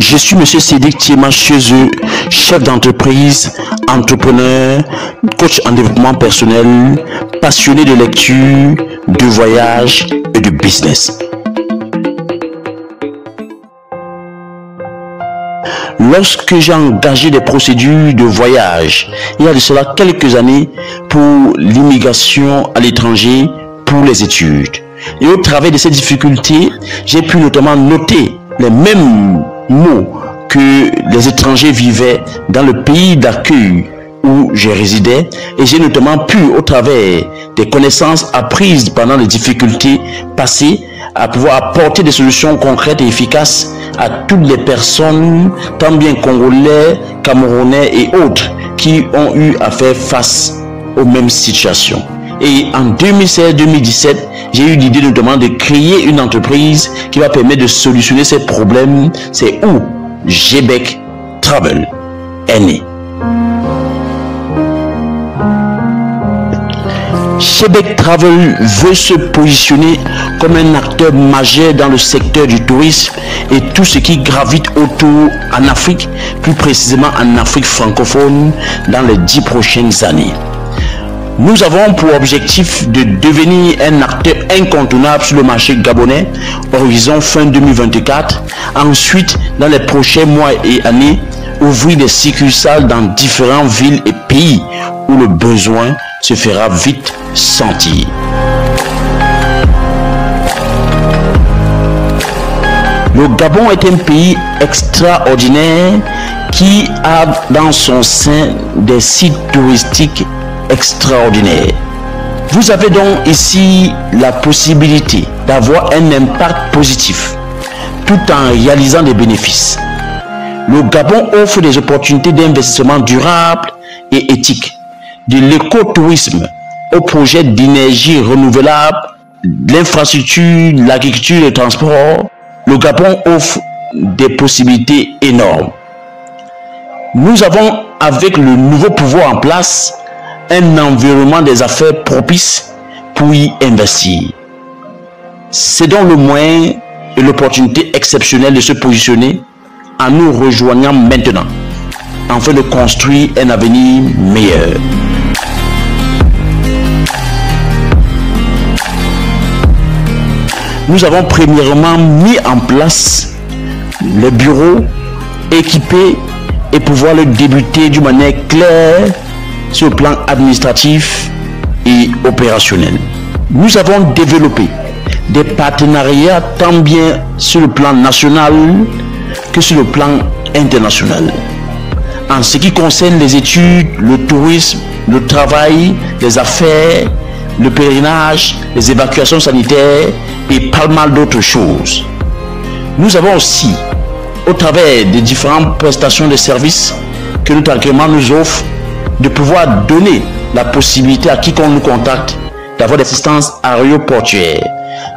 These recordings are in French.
Je suis M. Cédric Thiema Chiezeux, chef d'entreprise, entrepreneur, coach en développement personnel, passionné de lecture, de voyage et de business. Lorsque j'ai engagé des procédures de voyage, il y a de cela quelques années, pour l'immigration à l'étranger, pour les études. Et au travers de ces difficultés, j'ai pu notamment noter les mêmes mots que les étrangers vivaient dans le pays d'accueil où je résidais, et j'ai notamment pu, au travers des connaissances apprises pendant les difficultés passées, à pouvoir apporter des solutions concrètes et efficaces à toutes les personnes, tant bien congolais, camerounais et autres, qui ont eu à faire face aux mêmes situations. Et en 2016-2017, j'ai eu l'idée notamment de créer une entreprise qui va permettre de solutionner ces problèmes. C'est où GBEC Travel est né. GBEC Travel veut se positionner comme un acteur majeur dans le secteur du tourisme et tout ce qui gravite autour en Afrique, plus précisément en Afrique francophone, dans les 10 prochaines années. Nous avons pour objectif de devenir un acteur incontournable sur le marché gabonais, horizon fin 2024. Ensuite, dans les prochains mois et années, ouvrir des succursales dans différentes villes et pays où le besoin se fera vite sentir. Le Gabon est un pays extraordinaire qui a dans son sein des sites touristiques extraordinaire. Vous avez donc ici la possibilité d'avoir un impact positif tout en réalisant des bénéfices. Le Gabon offre des opportunités d'investissement durable et éthique, de l'écotourisme au projet d'énergie renouvelable, l'infrastructure, l'agriculture et le transport. Le Gabon offre des possibilités énormes. Nous avons, avec le nouveau pouvoir en place, un environnement des affaires propice pour y investir. C'est donc le moyen et l'opportunité exceptionnelle de se positionner en nous rejoignant maintenant, afin de construire un avenir meilleur. Nous avons premièrement mis en place les bureaux équipés et pouvoir le débuter d'une manière claire sur le plan administratif et opérationnel. Nous avons développé des partenariats tant bien sur le plan national que sur le plan international. En ce qui concerne les études, le tourisme, le travail, les affaires, le pèlerinage, les évacuations sanitaires et pas mal d'autres choses. Nous avons aussi, au travers des différentes prestations de services que notre agrément nous offre, de pouvoir donner la possibilité à quiconque nous contacte d'avoir des assistances aéroportuaires,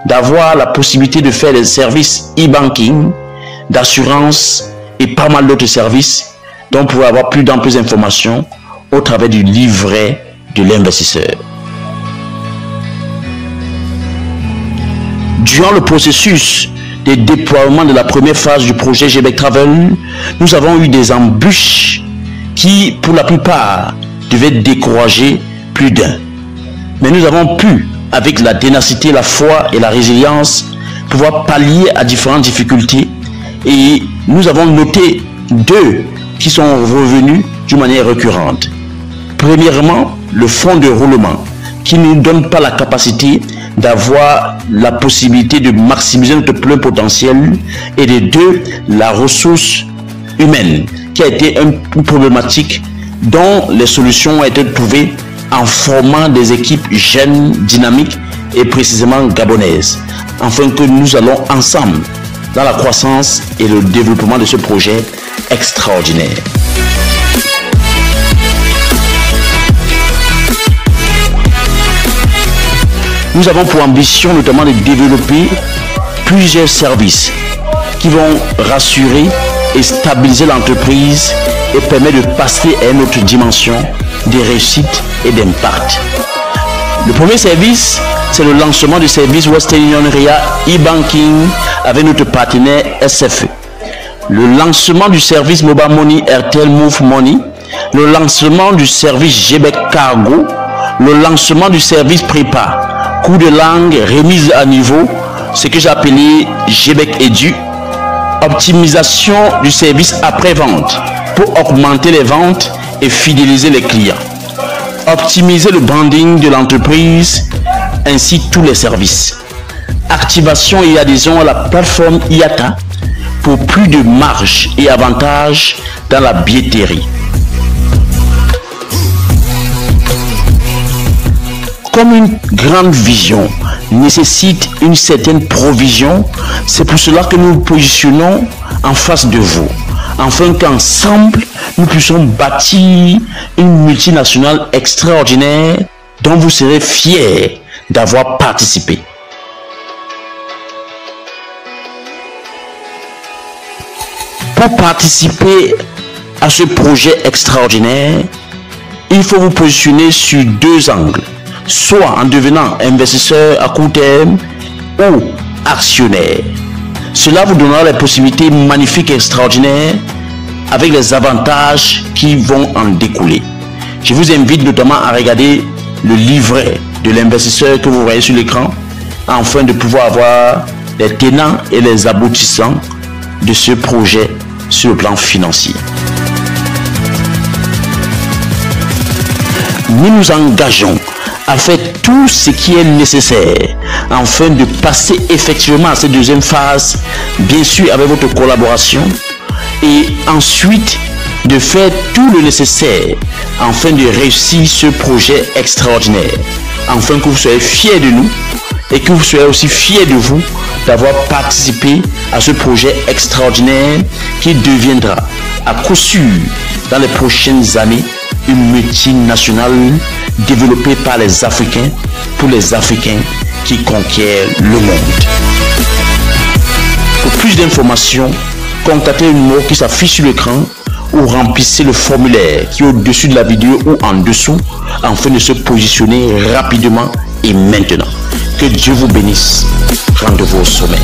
d'avoir la possibilité de faire des services e-banking, d'assurance et pas mal d'autres services dont vous pouvez avoir plus d'amples informations au travers du livret de l'investisseur. Durant le processus de déploiement de la première phase du projet GBEC Travel, nous avons eu des embûches qui, pour la plupart, devaient décourager plus d'un. Mais nous avons pu, avec la ténacité, la foi et la résilience, pouvoir pallier à différentes difficultés. Et nous avons noté 2 qui sont revenus d'une manière récurrente. Premièrement, le fonds de roulement, qui ne nous donne pas la capacité d'avoir la possibilité de maximiser notre plein potentiel. Et de 2, la ressource humaine, qui a été une problématique dont les solutions ont été trouvées en formant des équipes jeunes, dynamiques et précisément gabonaises, afin que nous allons ensemble dans la croissance et le développement de ce projet extraordinaire. Nous avons pour ambition notamment de développer plusieurs services qui vont rassurer et stabiliser l'entreprise et permettre de passer à une autre dimension de réussite et d'impact. Le premier service, c'est le lancement du service Western Union Ria e-banking avec notre partenaire SFE. le lancement du service Mobile Money Airtel Move Money, le lancement du service GBEC Cargo, le lancement du service Prépa, cours de langue, remise à niveau, ce que j'ai appelé GBEC Edu, optimisation du service après-vente pour augmenter les ventes et fidéliser les clients, optimiser le branding de l'entreprise ainsi tous les services, activation et adhésion à la plateforme IATA pour plus de marge et avantages dans la billetterie. Comme une grande vision nécessite une certaine provision, c'est pour cela que nous nous positionnons en face de vous, afin qu'ensemble, nous puissions bâtir une multinationale extraordinaire dont vous serez fiers d'avoir participé. Pour participer à ce projet extraordinaire, il faut vous positionner sur deux angles, soit en devenant investisseur à court terme ou actionnaire. Cela vous donnera les possibilités magnifiques et extraordinaires avec les avantages qui vont en découler. Je vous invite notamment à regarder le livret de l'investisseur que vous voyez sur l'écran afin de pouvoir avoir les tenants et les aboutissants de ce projet sur le plan financier. Nous nous engageons à faire tout ce qui est nécessaire afin de passer effectivement à cette deuxième phase, bien sûr avec votre collaboration, et ensuite de faire tout le nécessaire afin de réussir ce projet extraordinaire, afin que vous soyez fiers de nous et que vous soyez aussi fiers de vous d'avoir participé à ce projet extraordinaire qui deviendra à coup sûr dans les prochaines années une multinationale développée par les Africains pour les Africains qui conquièrent le monde. Pour plus d'informations, contactez le numéro qui s'affiche sur l'écran ou remplissez le formulaire qui est au-dessus de la vidéo ou en dessous afin de se positionner rapidement et maintenant. Que Dieu vous bénisse. Rendez-vous au sommet.